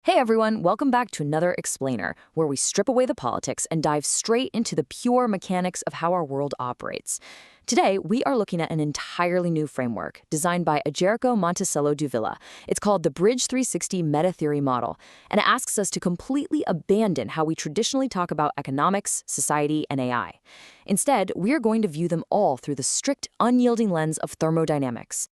Hey everyone, welcome back to another Explainer, where we strip away the politics and dive straight into the pure mechanics of how our world operates. Today, we are looking at an entirely new framework designed by Agerico De Villa. It's called the Bridge360 Metatheory Model, and it asks us to completely abandon how we traditionally talk about economics, society, and AI. Instead, we are going to view them all through the strict, unyielding lens of thermodynamics.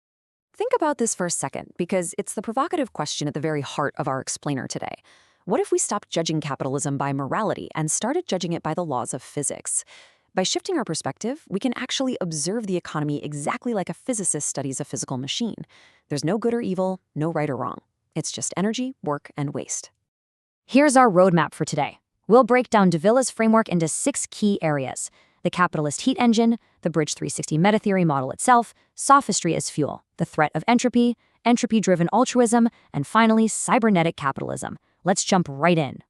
Think about this for a second, because it's the provocative question at the very heart of our explainer today. What if we stopped judging capitalism by morality and started judging it by the laws of physics? By shifting our perspective, we can actually observe the economy exactly like a physicist studies a physical machine. There's no good or evil, no right or wrong. It's just energy, work, and waste. Here's our roadmap for today. We'll break down De Villa's framework into 6 key areas: the capitalist heat engine, the Bridge360 Metatheory Model itself, sophistry as fuel, the threat of entropy, entropy-driven altruism, and finally, cybernetic capitalism. Let's jump right in.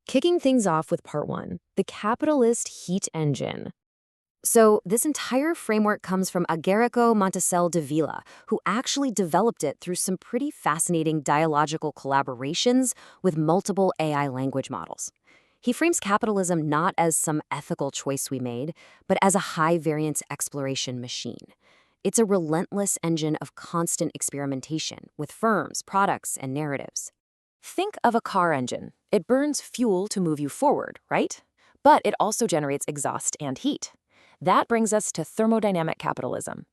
Kicking things off with part 1, the capitalist heat engine. So this entire framework comes from Agerico De Villa, who actually developed it through some pretty fascinating dialogical collaborations with multiple AI language models. He frames capitalism not as some ethical choice we made, but as a high-variance exploration machine. It's a relentless engine of constant experimentation with firms, products, and narratives. Think of a car engine. It burns fuel to move you forward, right? But it also generates exhaust and heat. That brings us to thermodynamic capitalism.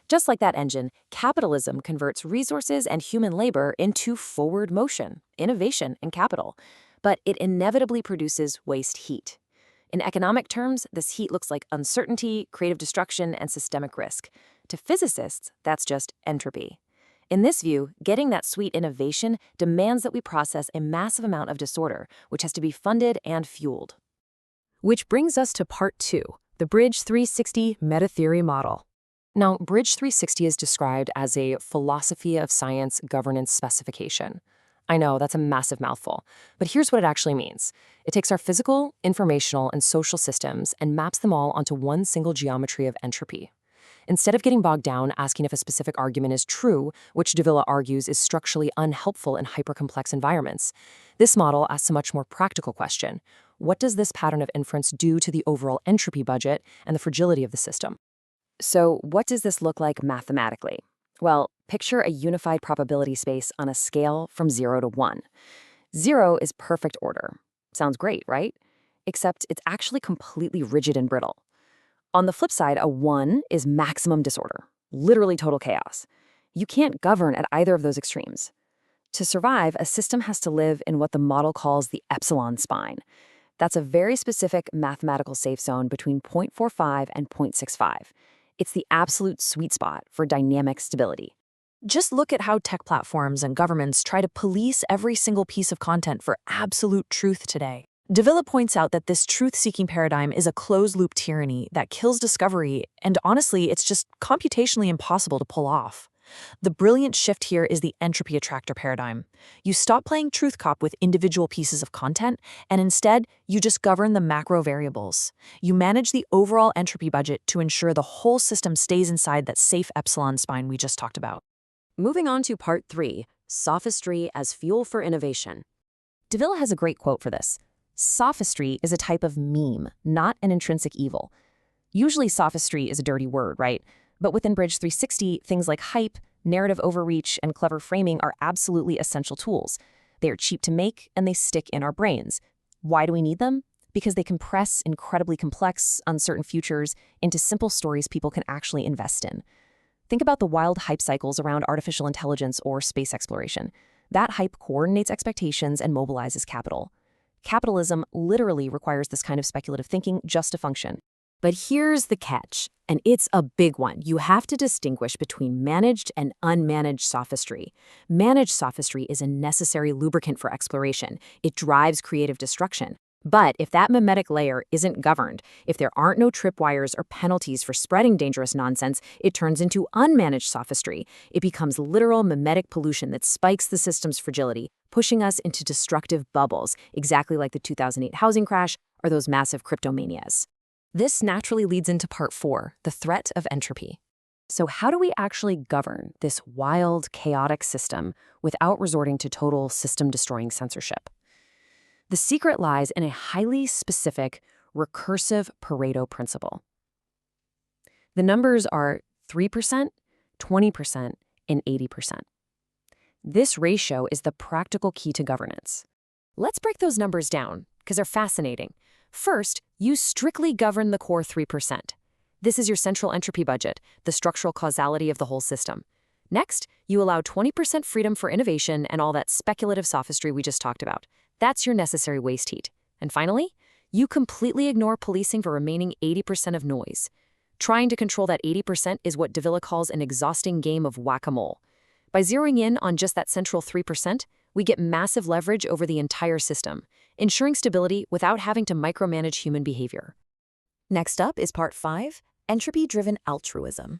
Just like that engine, capitalism converts resources and human labor into forward motion, innovation, and capital. But it inevitably produces waste heat. In economic terms, this heat looks like uncertainty, creative destruction, and systemic risk. To physicists, that's just entropy. In this view, getting that sweet innovation demands that we process a massive amount of disorder, which has to be funded and fueled. Which brings us to part 2, the Bridge360 Metatheory Model. Now, Bridge360 is described as a philosophy of science governance specification. I know, that's a massive mouthful, but here's what it actually means. It takes our physical, informational, and social systems and maps them all onto one single geometry of entropy. Instead of getting bogged down asking if a specific argument is true, which De Villa argues is structurally unhelpful in hypercomplex environments, this model asks a much more practical question. What does this pattern of inference do to the overall entropy budget and the fragility of the system? So what does this look like mathematically? Well, picture a unified probability space on a scale from 0 to 1. 0 is perfect order. Sounds great, right? Except it's actually completely rigid and brittle. On the flip side, a 1 is maximum disorder, literally total chaos. You can't govern at either of those extremes. To survive, a system has to live in what the model calls the epsilon spine. That's a very specific mathematical safe zone between 0.45 and 0.65. It's the absolute sweet spot for dynamic stability. Just look at how tech platforms and governments try to police every single piece of content for absolute truth today. De Villa points out that this truth-seeking paradigm is a closed-loop tyranny that kills discovery, and honestly, it's just computationally impossible to pull off. The brilliant shift here is the entropy attractor paradigm. You stop playing truth cop with individual pieces of content, and instead, you just govern the macro variables. You manage the overall entropy budget to ensure the whole system stays inside that safe epsilon spine we just talked about. Moving on to part 3, sophistry as fuel for innovation. De Villa has a great quote for this. Sophistry is a type of meme, not an intrinsic evil. Usually sophistry is a dirty word, right? But within Bridge360, things like hype, narrative overreach, and clever framing are absolutely essential tools. They are cheap to make, and they stick in our brains. Why do we need them? Because they compress incredibly complex, uncertain futures into simple stories people can actually invest in. Think about the wild hype cycles around artificial intelligence or space exploration. That hype coordinates expectations and mobilizes capital. Capitalism literally requires this kind of speculative thinking just to function. But here's the catch, and it's a big one. You have to distinguish between managed and unmanaged sophistry. Managed sophistry is a necessary lubricant for exploration. It drives creative destruction. But if that memetic layer isn't governed, if there aren't no tripwires or penalties for spreading dangerous nonsense, it turns into unmanaged sophistry. It becomes literal memetic pollution that spikes the system's fragility, pushing us into destructive bubbles, exactly like the 2008 housing crash or those massive cryptomanias. This naturally leads into part 4, the threat of entropy. So how do we actually govern this wild, chaotic system without resorting to total system-destroying censorship? The secret lies in a highly specific, recursive Pareto principle. The numbers are 3%, 20%, and 80%. This ratio is the practical key to governance. Let's break those numbers down, because they're fascinating. First, you strictly govern the core 3%. This is your central entropy budget, the structural causality of the whole system. Next, you allow 20% freedom for innovation and all that speculative sophistry we just talked about. That's your necessary waste heat. And finally, you completely ignore policing for remaining 80% of noise. Trying to control that 80% is what De Villa calls an exhausting game of whack-a-mole. By zeroing in on just that central 3%, we get massive leverage over the entire system, ensuring stability without having to micromanage human behavior. Next up is Part 5, Entropy-Driven Altruism.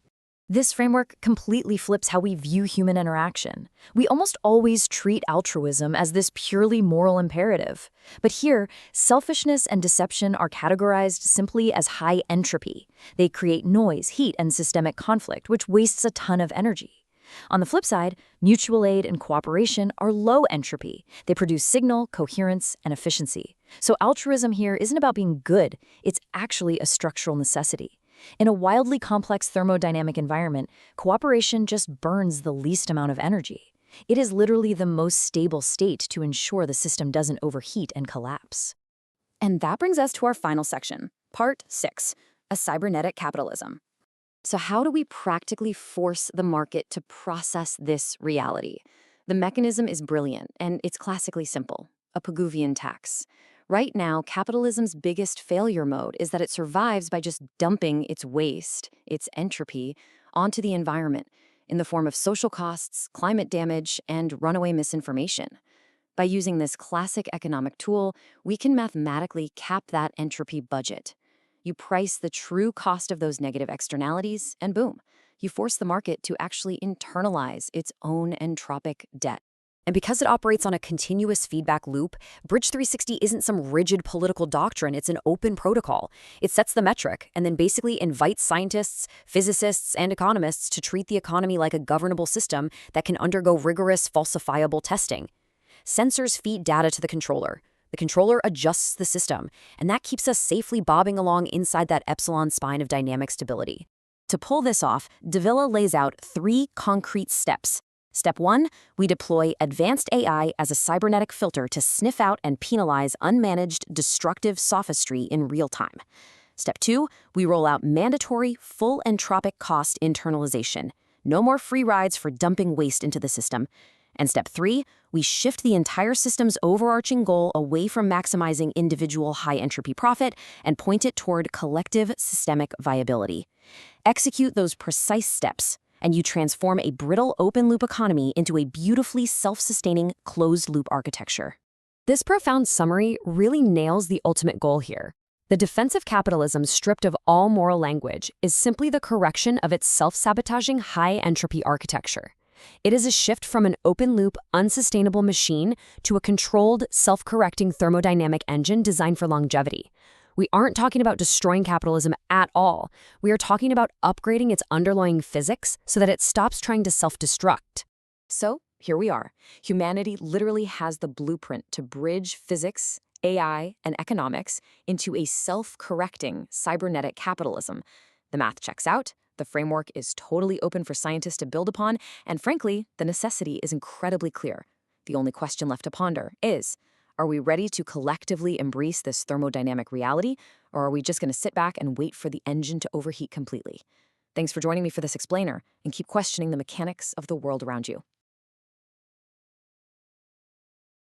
This framework completely flips how we view human interaction. We almost always treat altruism as this purely moral imperative. But here, selfishness and deception are categorized simply as high entropy. They create noise, heat, and systemic conflict, which wastes a ton of energy. On the flip side, mutual aid and cooperation are low entropy. They produce signal, coherence, and efficiency. So altruism here isn't about being good, it's actually a structural necessity. In a wildly complex thermodynamic environment, cooperation just burns the least amount of energy. It is literally the most stable state to ensure the system doesn't overheat and collapse. And that brings us to our final section, Part 6, a cybernetic capitalism. So how do we practically force the market to process this reality? The mechanism is brilliant, and it's classically simple, a Pigouvian tax. Right now, capitalism's biggest failure mode is that it survives by just dumping its waste, its entropy, onto the environment in the form of social costs, climate damage, and runaway misinformation. By using this classic economic tool, we can mathematically cap that entropy budget. You price the true cost of those negative externalities, and boom, you force the market to actually internalize its own entropic debt. And because it operates on a continuous feedback loop, Bridge360 isn't some rigid political doctrine, it's an open protocol. It sets the metric and then basically invites scientists, physicists, and economists to treat the economy like a governable system that can undergo rigorous, falsifiable testing. Sensors feed data to the controller. The controller adjusts the system, and that keeps us safely bobbing along inside that epsilon spine of dynamic stability. To pull this off, De Villa lays out 3 concrete steps. Step 1, we deploy advanced AI as a cybernetic filter to sniff out and penalize unmanaged, destructive sophistry in real time. Step 2, we roll out mandatory, full entropic cost internalization. No more free rides for dumping waste into the system. And step 3, we shift the entire system's overarching goal away from maximizing individual high-entropy profit and point it toward collective systemic viability. Execute those precise steps, and you transform a brittle open-loop economy into a beautifully self-sustaining closed-loop architecture. This profound summary really nails the ultimate goal here. The defense of capitalism stripped of all moral language is simply the correction of its self-sabotaging high-entropy architecture. It is a shift from an open-loop, unsustainable machine to a controlled, self-correcting thermodynamic engine designed for longevity. We aren't talking about destroying capitalism at all. We are talking about upgrading its underlying physics so that it stops trying to self-destruct. So, here we are. Humanity literally has the blueprint to bridge physics, AI, and economics into a self-correcting cybernetic capitalism. The math checks out. The framework is totally open for scientists to build upon, and frankly, the necessity is incredibly clear. The only question left to ponder is, are we ready to collectively embrace this thermodynamic reality, or are we just going to sit back and wait for the engine to overheat completely? Thanks for joining me for this explainer, and keep questioning the mechanics of the world around you.